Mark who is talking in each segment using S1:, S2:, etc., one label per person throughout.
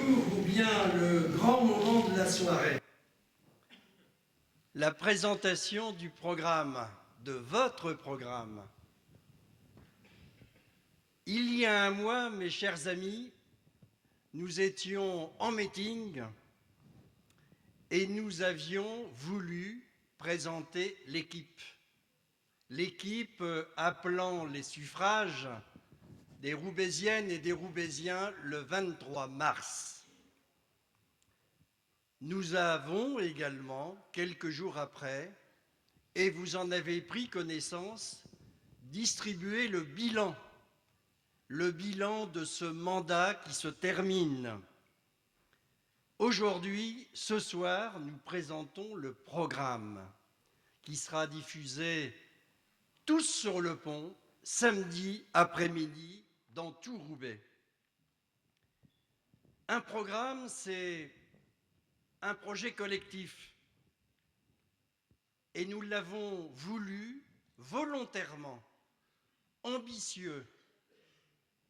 S1: jour ou bien le grand moment de la soirée.
S2: La présentation du programme, de votre programme. Il y a un mois, mes chers amis, nous étions en meeting et nous avions voulu présenter l'équipe. L'équipe appelant les suffrages des Roubaisiennes et des Roubaisiens le 23 mars. Nous avons également, quelques jours après, et vous en avez pris connaissance, distribué le bilan de ce mandat qui se termine. Aujourd'hui, ce soir, nous présentons le programme qui sera diffusé tous sur le pont, samedi après-midi, dans tout Roubaix. Un programme, c'est un projet collectif. Et nous l'avons voulu volontairement, ambitieux,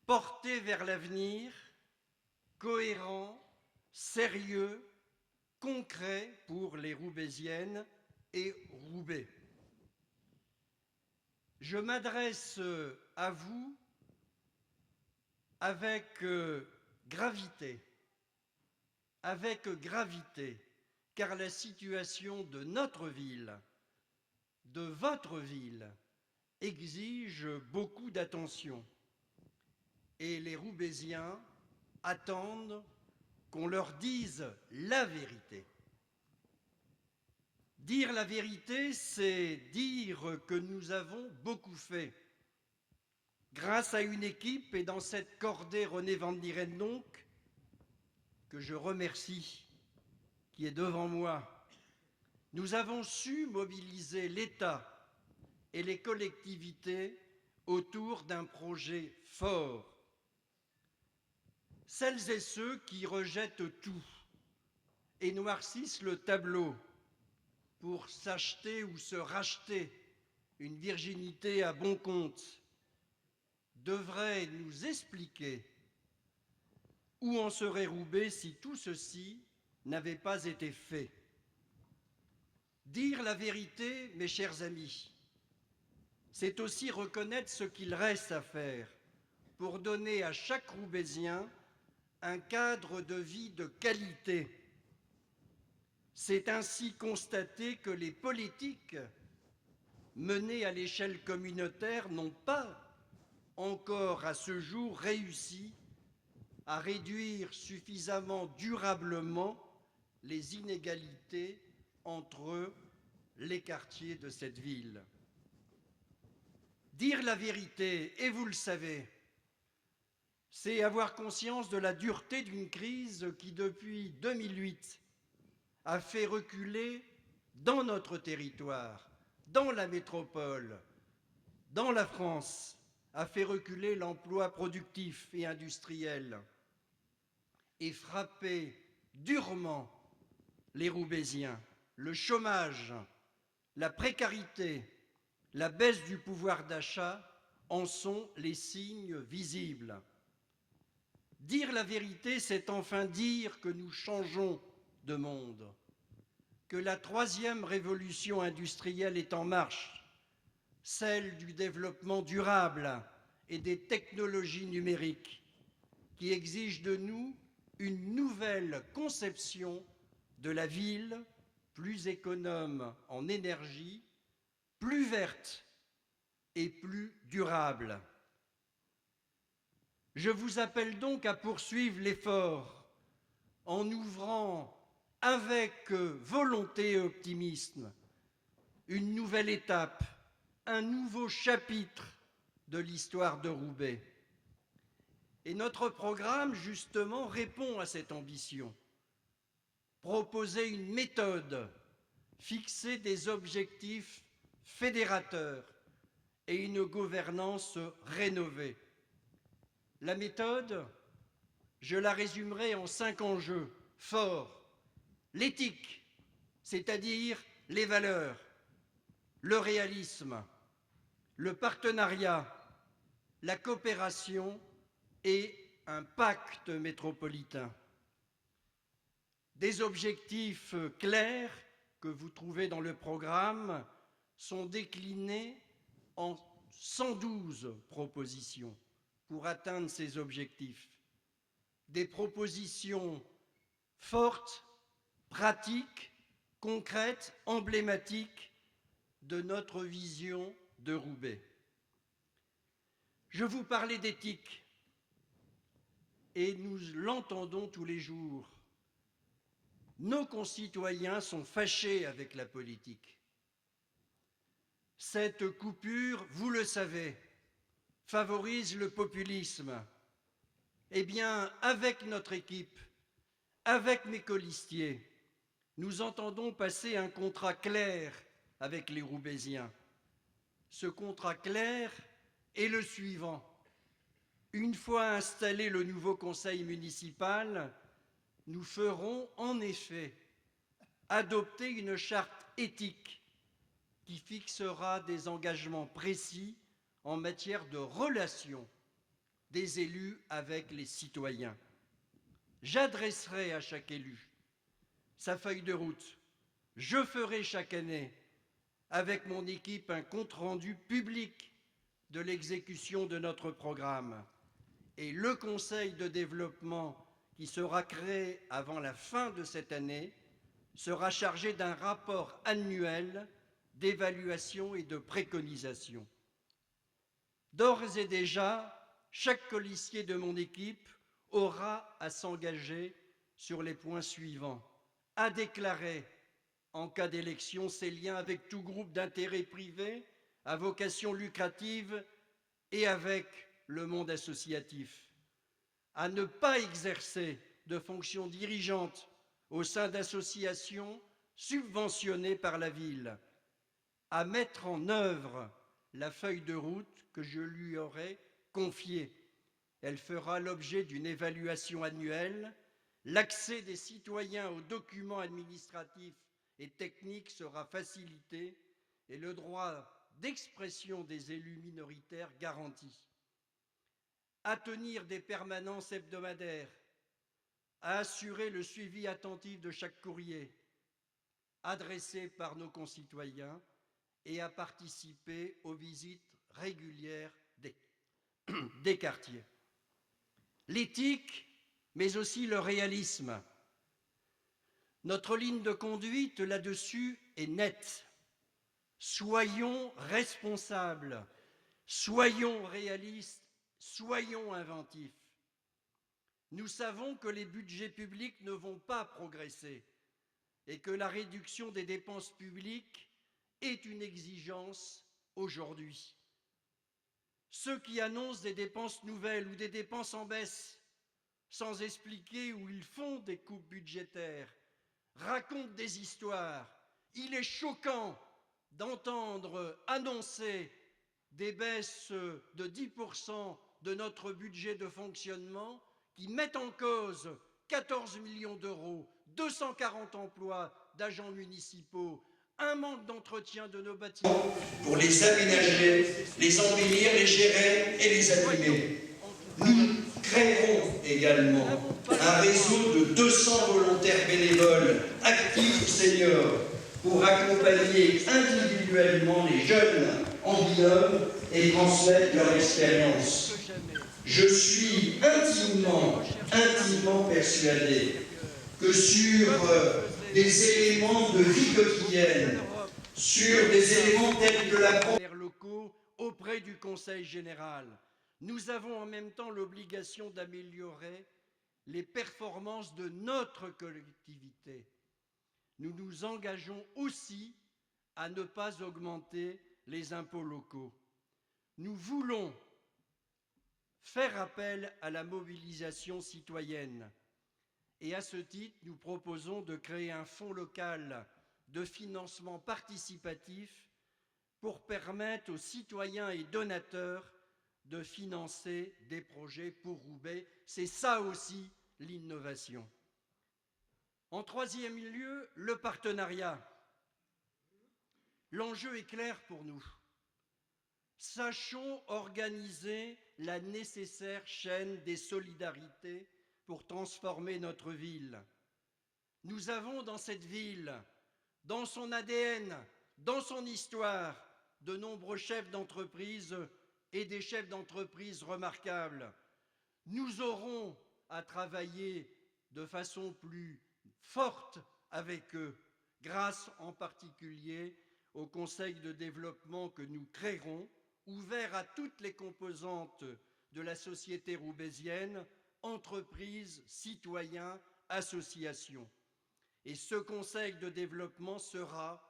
S2: porté vers l'avenir, cohérent, sérieux, concret pour les Roubaisiennes et Roubaix. Je m'adresse à vous avec gravité, car la situation de notre ville, de votre ville, exige beaucoup d'attention. Et les Roubaisiens attendent qu'on leur dise la vérité. Dire la vérité, c'est dire que nous avons beaucoup fait. Grâce à une équipe, et dans cette cordée René Vandierend donc, que je remercie, qui est devant moi, nous avons su mobiliser l'État et les collectivités autour d'un projet fort. Celles et ceux qui rejettent tout et noircissent le tableau pour s'acheter ou se racheter une virginité à bon compte devraient nous expliquer où en serait Roubaix si tout ceci n'avait pas été fait. Dire la vérité, mes chers amis, c'est aussi reconnaître ce qu'il reste à faire pour donner à chaque Roubaisien un cadre de vie de qualité. C'est ainsi constater que les politiques menées à l'échelle communautaire n'ont pas encore à ce jour réussi à réduire suffisamment durablement les inégalités entre les quartiers de cette ville. Dire la vérité, et vous le savez, c'est avoir conscience de la dureté d'une crise qui, depuis 2008, a fait reculer dans notre territoire, dans la métropole, dans la France, a fait reculer l'emploi productif et industriel et frappé durement les Roubaisiens. Le chômage, la précarité, la baisse du pouvoir d'achat en sont les signes visibles. Dire la vérité, c'est enfin dire que nous changeons de monde, que la troisième révolution industrielle est en marche, celle du développement durable et des technologies numériques, qui exige de nous une nouvelle conception de la ville, plus économe en énergie, plus verte et plus durable. Je vous appelle donc à poursuivre l'effort en ouvrant avec volonté et optimisme une nouvelle étape, un nouveau chapitre de l'histoire de Roubaix. Et notre programme, justement, répond à cette ambition. Proposer une méthode, fixer des objectifs fédérateurs et une gouvernance rénovée. La méthode, je la résumerai en 5 enjeux forts. L'éthique, c'est-à-dire les valeurs, le réalisme, le partenariat, la coopération et un pacte métropolitain. Des objectifs clairs que vous trouvez dans le programme sont déclinés en 112 propositions pour atteindre ces objectifs. Des propositions fortes, pratiques, concrètes, emblématiques de notre vision de Roubaix. Je vous parlais d'éthique et nous l'entendons tous les jours. Nos concitoyens sont fâchés avec la politique. Cette coupure, vous le savez, favorise le populisme. Eh bien, avec notre équipe, avec mes colistiers, nous entendons passer un contrat clair avec les Roubaisiens. Ce contrat clair est le suivant. Une fois installé le nouveau conseil municipal, nous ferons en effet adopter une charte éthique qui fixera des engagements précis en matière de relations des élus avec les citoyens. J'adresserai à chaque élu sa feuille de route. Je ferai chaque année avec mon équipe un compte-rendu public de l'exécution de notre programme. Et le conseil de développement qui sera créé avant la fin de cette année sera chargé d'un rapport annuel d'évaluation et de préconisation. D'ores et déjà, chaque colistier de mon équipe aura à s'engager sur les points suivants. À déclarer, en cas d'élection, ses liens avec tout groupe d'intérêt privé à vocation lucrative et avec le monde associatif. À ne pas exercer de fonctions dirigeantes au sein d'associations subventionnées par la ville. À mettre en œuvre la feuille de route que je lui aurai confiée. Elle fera l'objet d'une évaluation annuelle. L'accès des citoyens aux documents administratifs et techniques sera facilité et le droit d'expression des élus minoritaires garanti. À tenir des permanences hebdomadaires, à assurer le suivi attentif de chaque courrier adressé par nos concitoyens et à participer aux visites régulières des quartiers. L'éthique, mais aussi le réalisme. Notre ligne de conduite là-dessus est nette. Soyons responsables, soyons réalistes, soyons inventifs. Nous savons que les budgets publics ne vont pas progresser et que la réduction des dépenses publiques est une exigence aujourd'hui. Ceux qui annoncent des dépenses nouvelles ou des dépenses en baisse, sans expliquer où ils font des coupes budgétaires, racontent des histoires. Il est choquant d'entendre annoncer des baisses de 10% de notre budget de fonctionnement qui mettent en cause 14 millions d'euros, 240 emplois d'agents municipaux, un manque d'entretien de nos bâtiments
S1: pour les aménager, les embellir, les gérer et les animer. Nous créerons également un réseau de 200 volontaires bénévoles, actifs ou seniors, pour accompagner individuellement les jeunes en binôme et transmettre leur expérience. Je suis intimement persuadé que sur des éléments de vie quotidienne, sur des éléments tels que la
S2: locaux auprès du Conseil général, nous avons en même temps l'obligation d'améliorer les performances de notre collectivité. Nous nous engageons aussi à ne pas augmenter les impôts locaux. Nous voulons faire appel à la mobilisation citoyenne. Et à ce titre, nous proposons de créer un fonds local de financement participatif pour permettre aux citoyens et donateurs de financer des projets pour Roubaix. C'est ça aussi l'innovation. En troisième lieu, le partenariat. L'enjeu est clair pour nous. Sachons organiser la nécessaire chaîne des solidarités pour transformer notre ville. Nous avons dans cette ville, dans son ADN, dans son histoire, de nombreux chefs d'entreprise et des chefs d'entreprise remarquables. Nous aurons à travailler de façon plus forte avec eux, grâce en particulier au Conseil de développement que nous créerons, ouvert à toutes les composantes de la société roubaisienne, entreprises, citoyens, associations. Et ce Conseil de développement sera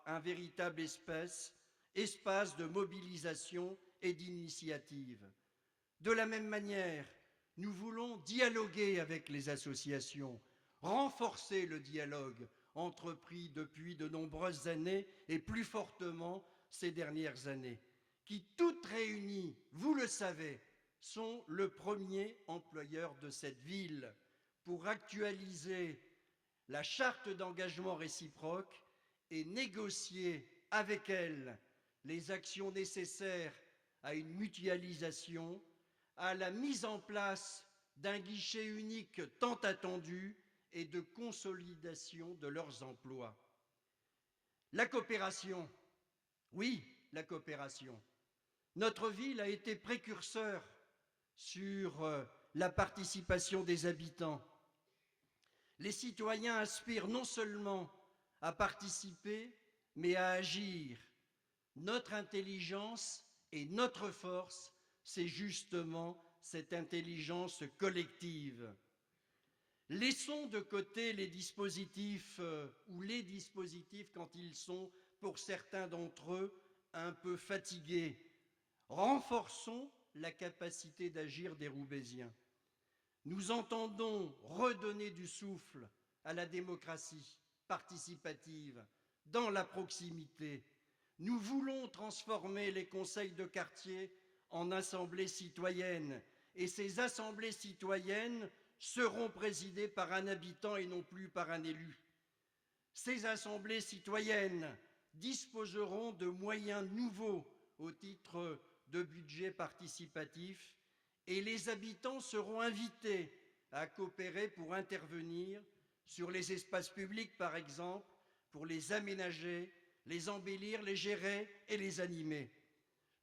S2: un véritable espace de mobilisation et d'initiative. De la même manière, nous voulons dialoguer avec les associations, renforcer le dialogue entrepris depuis de nombreuses années et plus fortement ces dernières années, qui toutes réunies, vous le savez, sont le premier employeur de cette ville pour actualiser la charte d'engagement réciproque et négocier avec elle les actions nécessaires à une mutualisation, à la mise en place d'un guichet unique tant attendu et de consolidation de leurs emplois. La coopération, oui, la coopération. Notre ville a été précurseur sur la participation des habitants. Les citoyens aspirent non seulement à participer, mais à agir. Notre intelligence et notre force, c'est justement cette intelligence collective. Laissons de côté les dispositifs quand ils sont, pour certains d'entre eux, un peu fatigués. Renforçons la capacité d'agir des Roubaisiens. Nous entendons redonner du souffle à la démocratie participative dans la proximité. Nous voulons transformer les conseils de quartier en assemblées citoyennes, et ces assemblées citoyennes seront présidées par un habitant et non plus par un élu. Ces assemblées citoyennes disposeront de moyens nouveaux au titre de budget participatif, et les habitants seront invités à coopérer pour intervenir sur les espaces publics, par exemple, pour les aménager, les embellir, les gérer et les animer.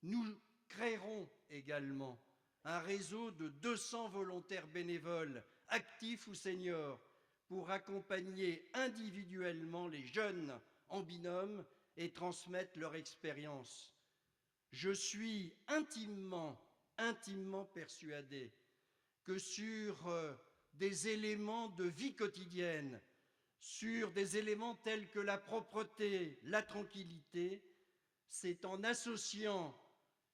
S2: Nous créerons également un réseau de 200 volontaires bénévoles, actifs ou seniors, pour accompagner individuellement les jeunes en binôme et transmettre leur expérience. Je suis intimement persuadé que sur des éléments de vie quotidienne, sur des éléments tels que la propreté, la tranquillité, c'est en associant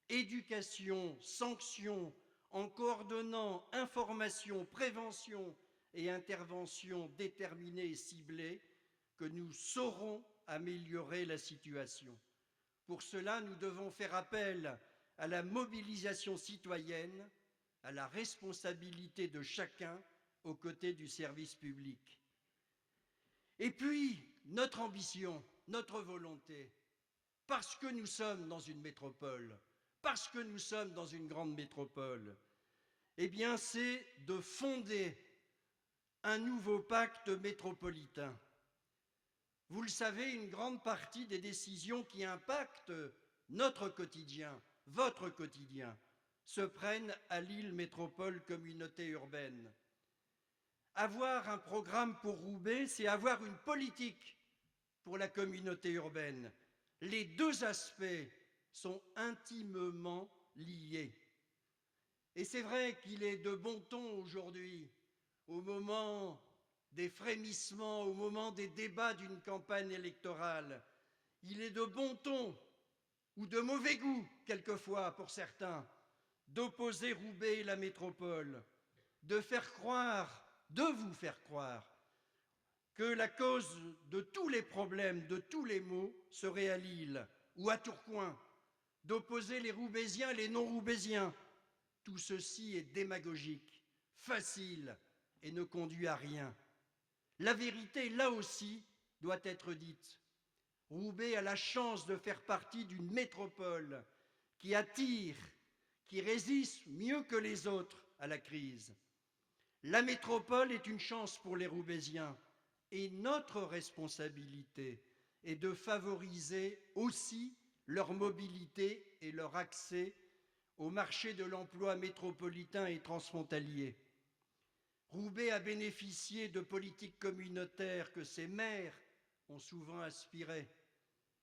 S2: éducation, sanction, en coordonnant information, prévention et intervention déterminées et ciblées que nous saurons améliorer la situation. Pour cela, nous devons faire appel à la mobilisation citoyenne, à la responsabilité de chacun aux côtés du service public. Et puis, notre ambition, notre volonté, parce que nous sommes dans une métropole, parce que nous sommes dans une grande métropole, eh bien, c'est de fonder un nouveau pacte métropolitain. Vous le savez, une grande partie des décisions qui impactent notre quotidien, votre quotidien, se prennent à Lille Métropole Communauté urbaine. Avoir un programme pour Roubaix, c'est avoir une politique pour la communauté urbaine. Les deux aspects sont intimement liés. Et c'est vrai qu'il est de bon ton aujourd'hui, au moment des frémissements, au moment des débats d'une campagne électorale, il est de bon ton, ou de mauvais goût, quelquefois pour certains, d'opposer Roubaix et la métropole, de vous faire croire que la cause de tous les problèmes, de tous les maux, serait à Lille ou à Tourcoing, d'opposer les Roubaisiens et les non-Roubaisiens. Tout ceci est démagogique, facile et ne conduit à rien. La vérité, là aussi, doit être dite. Roubaix a la chance de faire partie d'une métropole qui attire, qui résiste mieux que les autres à la crise. La métropole est une chance pour les Roubaisiens et notre responsabilité est de favoriser aussi leur mobilité et leur accès au marché de l'emploi métropolitain et transfrontalier. Roubaix a bénéficié de politiques communautaires que ses maires ont souvent aspiré.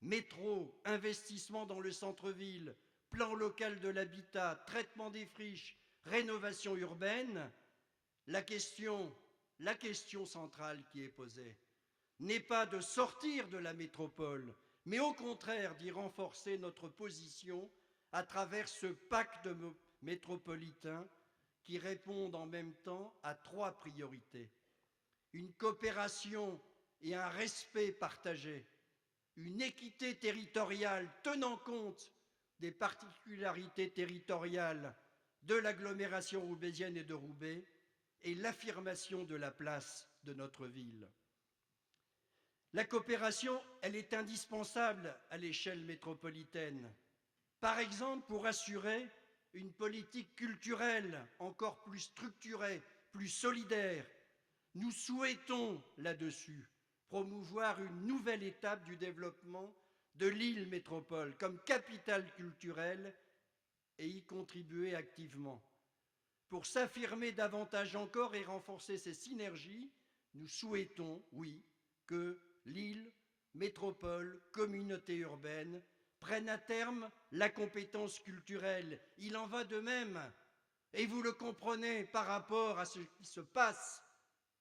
S2: Métro, investissement dans le centre-ville, plan local de l'habitat, traitement des friches, rénovation urbaine, la question centrale qui est posée n'est pas de sortir de la métropole, mais au contraire d'y renforcer notre position à travers ce pacte métropolitain qui répond en même temps à 3 priorités. Une coopération et un respect partagés, une équité territoriale tenant compte des particularités territoriales de l'agglomération roubaisienne et de Roubaix, et l'affirmation de la place de notre ville. La coopération, elle est indispensable à l'échelle métropolitaine. Par exemple, pour assurer une politique culturelle encore plus structurée, plus solidaire, nous souhaitons là-dessus promouvoir une nouvelle étape du développement de Lille Métropole comme capitale culturelle et y contribuer activement. Pour s'affirmer davantage encore et renforcer ces synergies, nous souhaitons, oui, que Lille, métropole, communauté urbaine, prennent à terme la compétence culturelle. Il en va de même, et vous le comprenez par rapport à ce qui se passe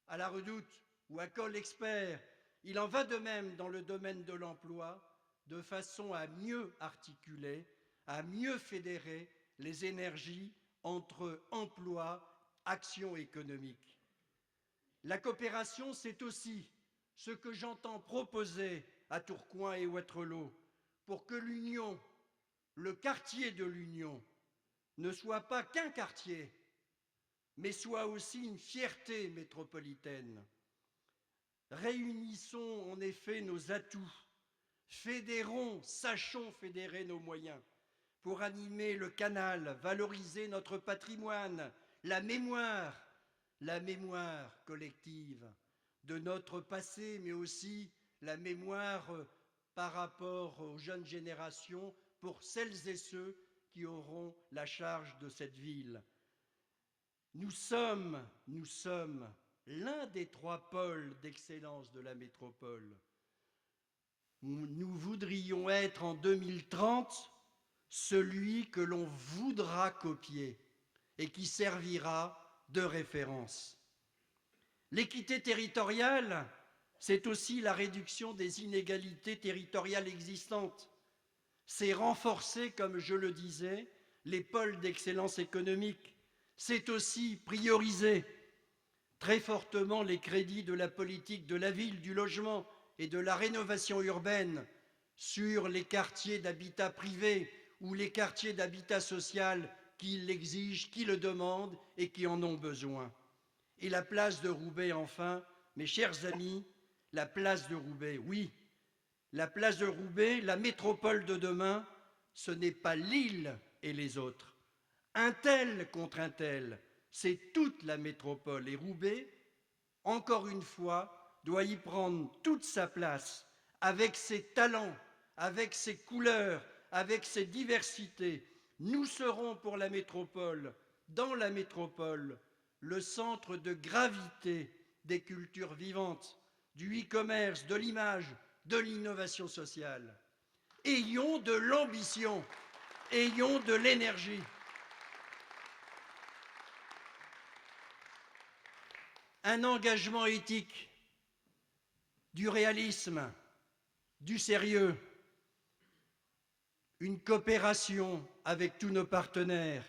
S2: à la Redoute ou à Col-Expert, il en va de même dans le domaine de l'emploi, de façon à mieux articuler, à mieux fédérer les énergies entre emploi, action économique. La coopération, c'est aussi ce que j'entends proposer à Tourcoing et Wattrelos pour que l'Union, le quartier de l'Union, ne soit pas qu'un quartier, mais soit aussi une fierté métropolitaine. Réunissons en effet nos atouts, fédérons, sachons fédérer nos moyens pour animer le canal, valoriser notre patrimoine, la mémoire collective de notre passé, mais aussi la mémoire par rapport aux jeunes générations pour celles et ceux qui auront la charge de cette ville. Nous sommes l'un des 3 pôles d'excellence de la métropole. Nous voudrions être en 2030 celui que l'on voudra copier et qui servira de référence. L'équité territoriale, c'est aussi la réduction des inégalités territoriales existantes. C'est renforcer, comme je le disais, les pôles d'excellence économique. C'est aussi prioriser très fortement les crédits de la politique de la ville, du logement et de la rénovation urbaine sur les quartiers d'habitat privé ou les quartiers d'habitat social qui l'exigent, qui le demandent et qui en ont besoin. Et la place de Roubaix, enfin, mes chers amis, la place de Roubaix, oui, la place de Roubaix, la métropole de demain, ce n'est pas Lille et les autres. Un tel contre un tel, c'est toute la métropole. Et Roubaix, encore une fois, doit y prendre toute sa place, avec ses talents, avec ses couleurs, avec ses diversités. Nous serons pour la métropole, dans la métropole, le centre de gravité des cultures vivantes, du e-commerce, de l'image, de l'innovation sociale. Ayons de l'ambition, ayons de l'énergie. Un engagement éthique, du réalisme, du sérieux, une coopération avec tous nos partenaires,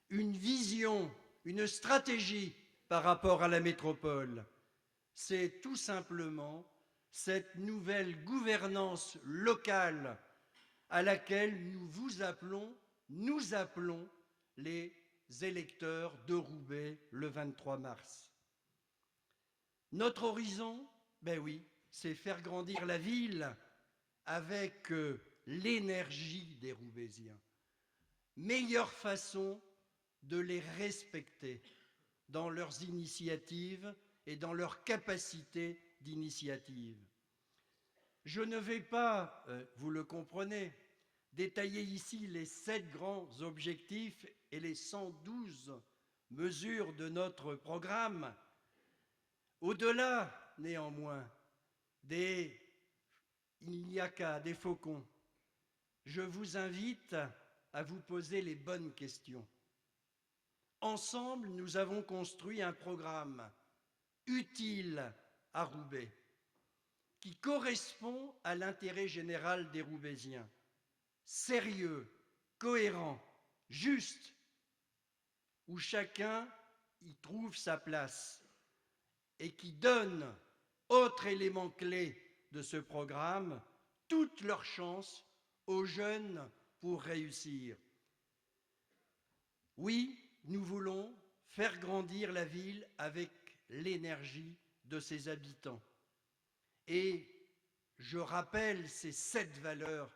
S2: une vision, une stratégie par rapport à la métropole. C'est tout simplement cette nouvelle gouvernance locale à laquelle nous appelons les électeurs de Roubaix le 23 mars. Notre horizon, ben oui, c'est faire grandir la ville avec l'énergie des Roubaisiens. Meilleure façon de les respecter, dans leurs initiatives et dans leur capacité d'initiative. Je ne vais pas, vous le comprenez, détailler ici les 7 grands objectifs et les 112 mesures de notre programme. Au-delà, néanmoins, des Iliaka, des faucons, je vous invite à vous poser les bonnes questions. Ensemble, nous avons construit un programme utile à Roubaix, qui correspond à l'intérêt général des Roubaisiens, sérieux, cohérent, juste, où chacun y trouve sa place et qui donne, autre élément clé de ce programme, toutes leurs chances aux jeunes pour réussir. Oui, nous voulons faire grandir la ville avec l'énergie de ses habitants. Et je rappelle ces 7 valeurs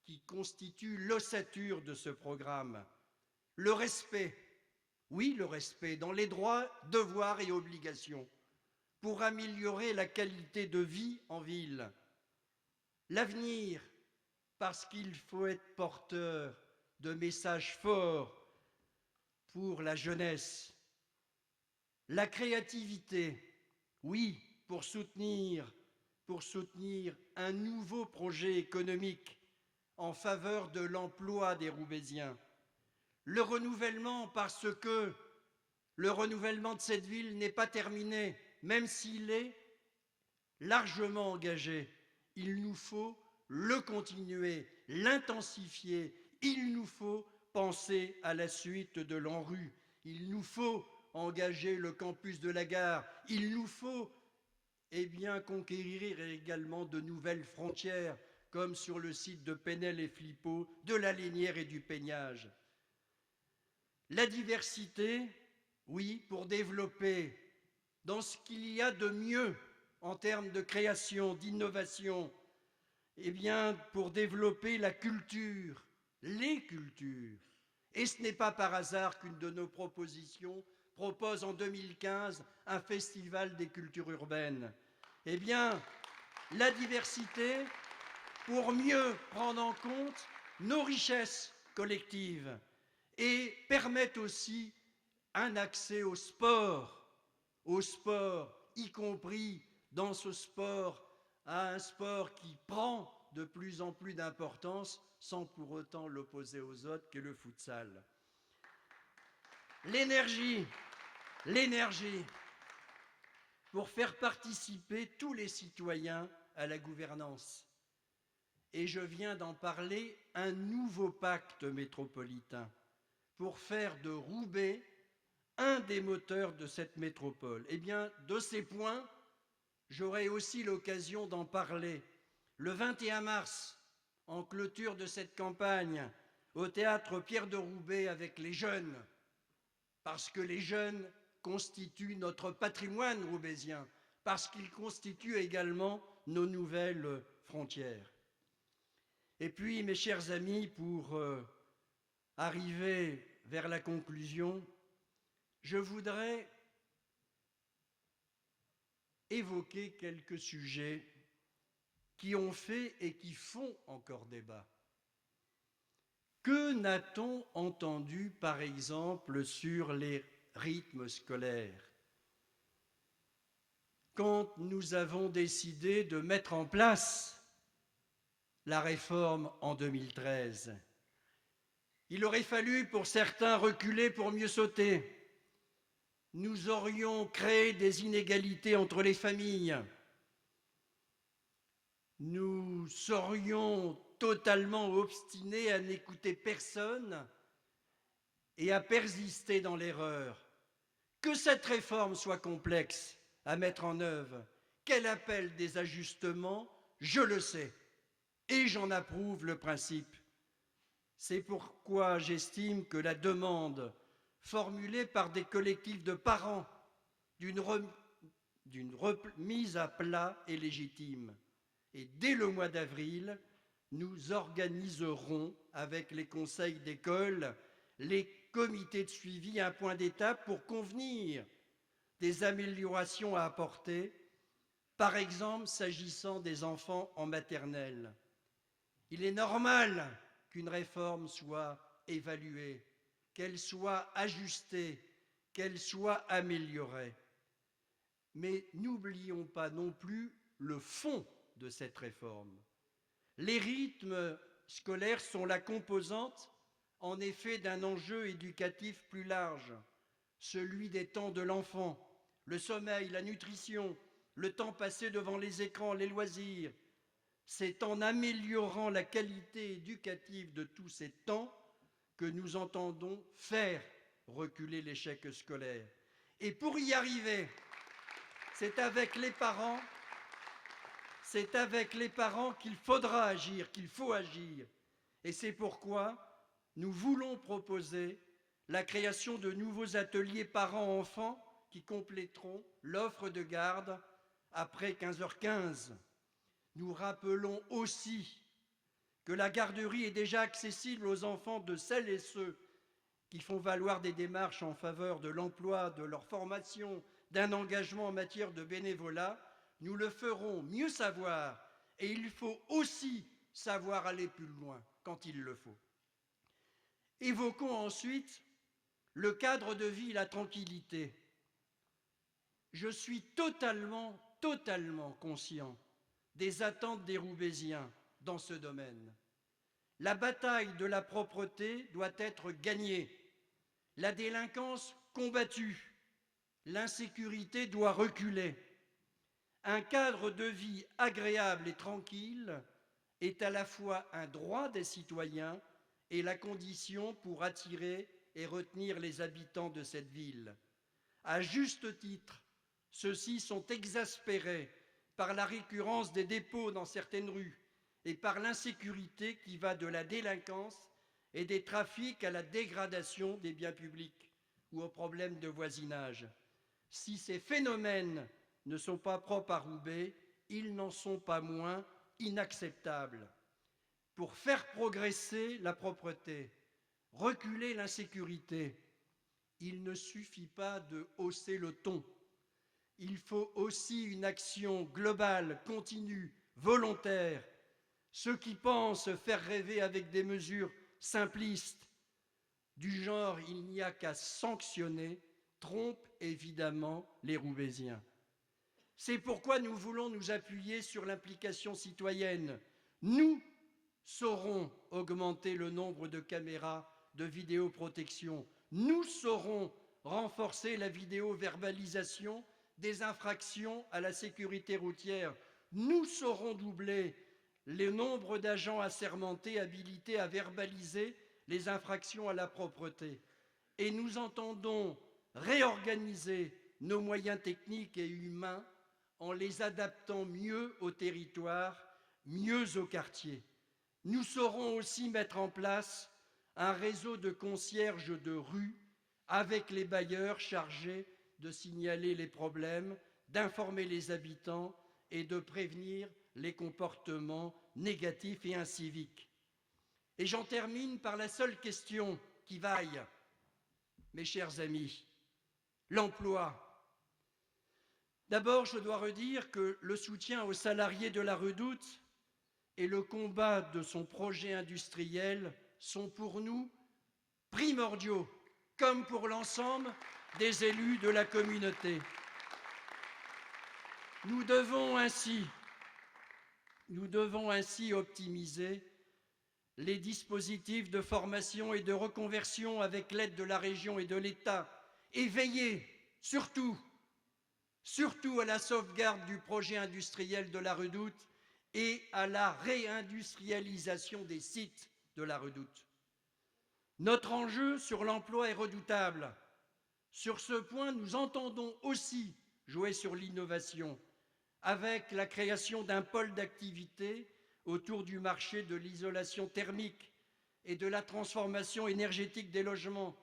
S2: qui constituent l'ossature de ce programme. Le respect, oui, le respect dans les droits, devoirs et obligations pour améliorer la qualité de vie en ville. L'avenir, parce qu'il faut être porteur de messages forts pour la jeunesse. La créativité, oui, pour soutenir un nouveau projet économique en faveur de l'emploi des Roubaisiens. Le renouvellement, parce que le renouvellement de cette ville n'est pas terminé, même s'il est largement engagé. Il nous faut le continuer, l'intensifier. Il nous faut penser à la suite de l'ANRU. Il nous faut engager le campus de la gare. Il nous faut conquérir également de nouvelles frontières, comme sur le site de Penel et Flippo, de la Lénière et du Peignage. La diversité, oui, pour développer dans ce qu'il y a de mieux en termes de création, d'innovation, pour développer la culture, les cultures. Et ce n'est pas par hasard qu'une de nos propositions propose en 2015 un festival des cultures urbaines. La diversité pour mieux prendre en compte nos richesses collectives et permettre aussi un accès au sport, y compris dans ce sport, à un sport qui prend de plus en plus d'importance sans pour autant l'opposer aux autres, qu'est le futsal. L'énergie, pour faire participer tous les citoyens à la gouvernance. Et je viens d'en parler, un nouveau pacte métropolitain pour faire de Roubaix un des moteurs de cette métropole. De ces points, j'aurai aussi l'occasion d'en parler le 21 mars, en clôture de cette campagne, au théâtre Pierre de Roubaix avec les jeunes, parce que les jeunes constituent notre patrimoine roubaisien, parce qu'ils constituent également nos nouvelles frontières. Et puis, mes chers amis, pour arriver vers la conclusion, je voudrais évoquer quelques sujets qui ont fait et qui font encore débat. Que n'a-t-on entendu, par exemple, sur les rythmes scolaires? Quand nous avons décidé de mettre en place la réforme en 2013, il aurait fallu pour certains reculer pour mieux sauter. Nous aurions créé des inégalités entre les familles. Nous serions totalement obstinés à n'écouter personne et à persister dans l'erreur. Que cette réforme soit complexe à mettre en œuvre, qu'elle appelle des ajustements, je le sais, et j'en approuve le principe. C'est pourquoi j'estime que la demande formulée par des collectifs de parents d'une remise à plat est légitime. Et dès le mois d'avril, nous organiserons avec les conseils d'école les comité de suivi un point d'étape pour convenir des améliorations à apporter, par exemple s'agissant des enfants en maternelle. Il est normal qu'une réforme soit évaluée, qu'elle soit ajustée, qu'elle soit améliorée. Mais n'oublions pas non plus le fond de cette réforme. Les rythmes scolaires sont la composante, en effet, d'un enjeu éducatif plus large, celui des temps de l'enfant, le sommeil, la nutrition, le temps passé devant les écrans, les loisirs. C'est en améliorant la qualité éducative de tous ces temps que nous entendons faire reculer l'échec scolaire. Et pour y arriver, c'est avec les parents qu'il faudra agir, qu'il faut agir. Et c'est pourquoi nous voulons proposer la création de nouveaux ateliers parents-enfants qui compléteront l'offre de garde après 15h15. Nous rappelons aussi que la garderie est déjà accessible aux enfants de celles et ceux qui font valoir des démarches en faveur de l'emploi, de leur formation, d'un engagement en matière de bénévolat. Nous le ferons mieux savoir et il faut aussi savoir aller plus loin quand il le faut. Évoquons ensuite le cadre de vie et la tranquillité. Je suis totalement conscient des attentes des Roubaisiens dans ce domaine. La bataille de la propreté doit être gagnée, la délinquance combattue, l'insécurité doit reculer. Un cadre de vie agréable et tranquille est à la fois un droit des citoyens et la condition pour attirer et retenir les habitants de cette ville. À juste titre, ceux-ci sont exaspérés par la récurrence des dépôts dans certaines rues et par l'insécurité qui va de la délinquance et des trafics à la dégradation des biens publics ou aux problèmes de voisinage. Si ces phénomènes ne sont pas propres à Roubaix, ils n'en sont pas moins inacceptables. Pour faire progresser la propreté, reculer l'insécurité, il ne suffit pas de hausser le ton. Il faut aussi une action globale, continue, volontaire. Ceux qui pensent faire rêver avec des mesures simplistes, du genre « il n'y a qu'à sanctionner », trompent évidemment les Roubaisiens. C'est pourquoi nous voulons nous appuyer sur l'implication citoyenne. Nous saurons augmenter le nombre de caméras de vidéoprotection. Nous saurons renforcer la vidéo-verbalisation des infractions à la sécurité routière. Nous saurons doubler le nombre d'agents assermentés habilités à verbaliser les infractions à la propreté. Et nous entendons réorganiser nos moyens techniques et humains en les adaptant mieux au territoire, mieux au quartier. Nous saurons aussi mettre en place un réseau de concierges de rue avec les bailleurs chargés de signaler les problèmes, d'informer les habitants et de prévenir les comportements négatifs et inciviques. Et j'en termine par la seule question qui vaille, mes chers amis, l'emploi. D'abord, je dois redire que le soutien aux salariés de la Redoute et le combat de son projet industriel sont pour nous primordiaux, comme pour l'ensemble des élus de la communauté. Nous devons ainsi optimiser les dispositifs de formation et de reconversion avec l'aide de la région et de l'État et veiller surtout à la sauvegarde du projet industriel de la Redoute et à la réindustrialisation des sites de la Redoute. Notre enjeu sur l'emploi est redoutable. Sur ce point, nous entendons aussi jouer sur l'innovation avec la création d'un pôle d'activité autour du marché de l'isolation thermique et de la transformation énergétique des logements,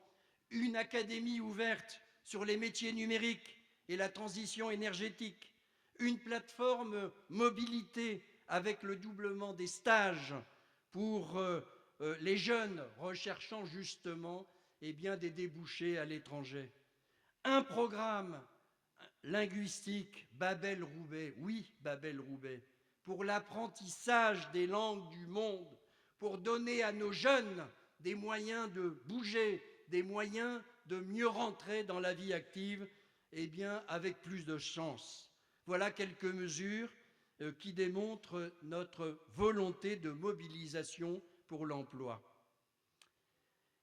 S2: une académie ouverte sur les métiers numériques et la transition énergétique, une plateforme mobilité avec le doublement des stages pour les jeunes recherchant justement des débouchés à l'étranger. Un programme linguistique, Babel-Roubaix, oui, Babel-Roubaix, pour l'apprentissage des langues du monde, pour donner à nos jeunes des moyens de bouger, des moyens de mieux rentrer dans la vie active, avec plus de chance. Voilà quelques mesures qui démontrent notre volonté de mobilisation pour l'emploi.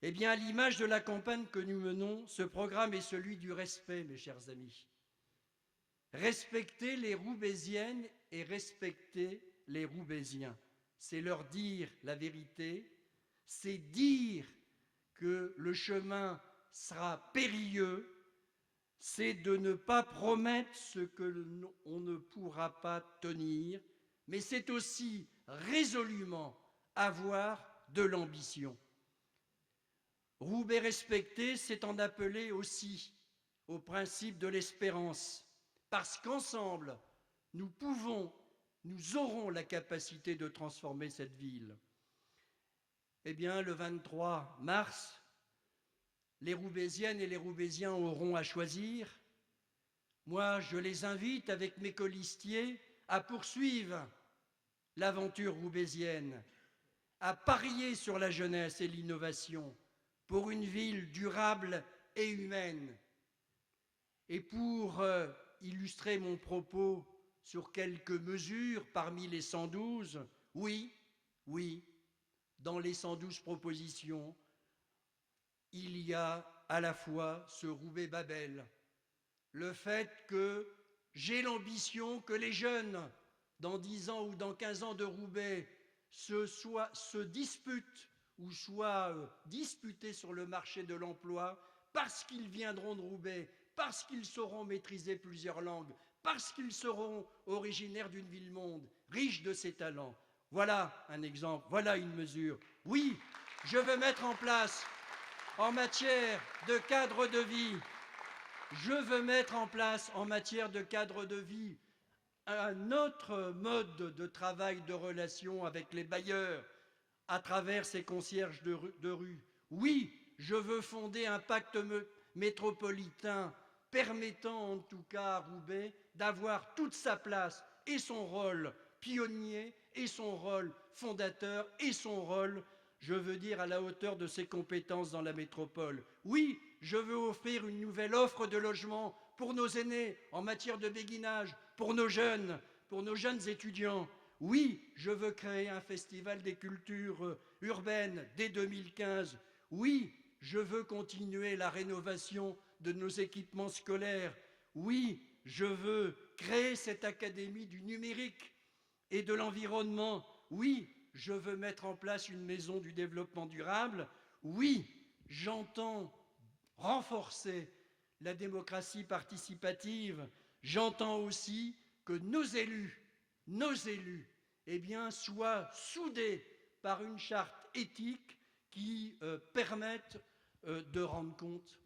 S2: À l'image de la campagne que nous menons, ce programme est celui du respect, mes chers amis. Respecter les Roubaisiennes et respecter les Roubaisiens, c'est leur dire la vérité, c'est dire que le chemin sera périlleux, c'est de ne pas promettre ce que l'on ne pourra pas tenir, mais c'est aussi résolument avoir de l'ambition. Roubaix respecté, c'est en appeler aussi au principe de l'espérance, parce qu'ensemble, nous aurons la capacité de transformer cette ville. Le 23 mars, les Roubaisiennes et les Roubaisiens auront à choisir. Moi, je les invite avec mes colistiers à poursuivre l'aventure roubaisienne, à parier sur la jeunesse et l'innovation pour une ville durable et humaine. Et pour illustrer mon propos sur quelques mesures parmi les 112, oui, dans les 112 propositions, il y a à la fois ce Roubaix-Babel, le fait que j'ai l'ambition que les jeunes, dans 10 ans ou dans 15 ans de Roubaix, se disputent ou soient disputés sur le marché de l'emploi parce qu'ils viendront de Roubaix, parce qu'ils sauront maîtriser plusieurs langues, parce qu'ils seront originaires d'une ville-monde, riche de ses talents. Voilà un exemple, voilà une mesure. Oui, je veux mettre en place, en matière de cadre de vie, un autre mode de travail, de relation avec les bailleurs à travers ces concierges de rue. Oui, je veux fonder un pacte métropolitain permettant en tout cas à Roubaix d'avoir toute sa place et son rôle pionnier et son rôle fondateur et son rôle, je veux dire, à la hauteur de ses compétences dans la métropole. Oui, je veux offrir une nouvelle offre de logement pour nos aînés en matière de béguinage, pour nos jeunes étudiants. Oui, je veux créer un festival des cultures urbaines dès 2015. Oui, je veux continuer la rénovation de nos équipements scolaires. Oui, je veux créer cette académie du numérique et de l'environnement. Oui, je veux mettre en place une maison du développement durable. Oui, j'entends renforcer la démocratie participative. J'entends aussi que nos élus, soient soudés par une charte éthique qui permette de rendre compte,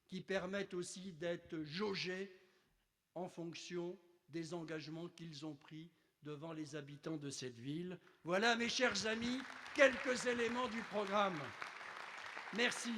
S2: qui permette aussi d'être jaugés en fonction des engagements qu'ils ont pris devant les habitants de cette ville. Voilà, mes chers amis, quelques éléments du programme. Merci.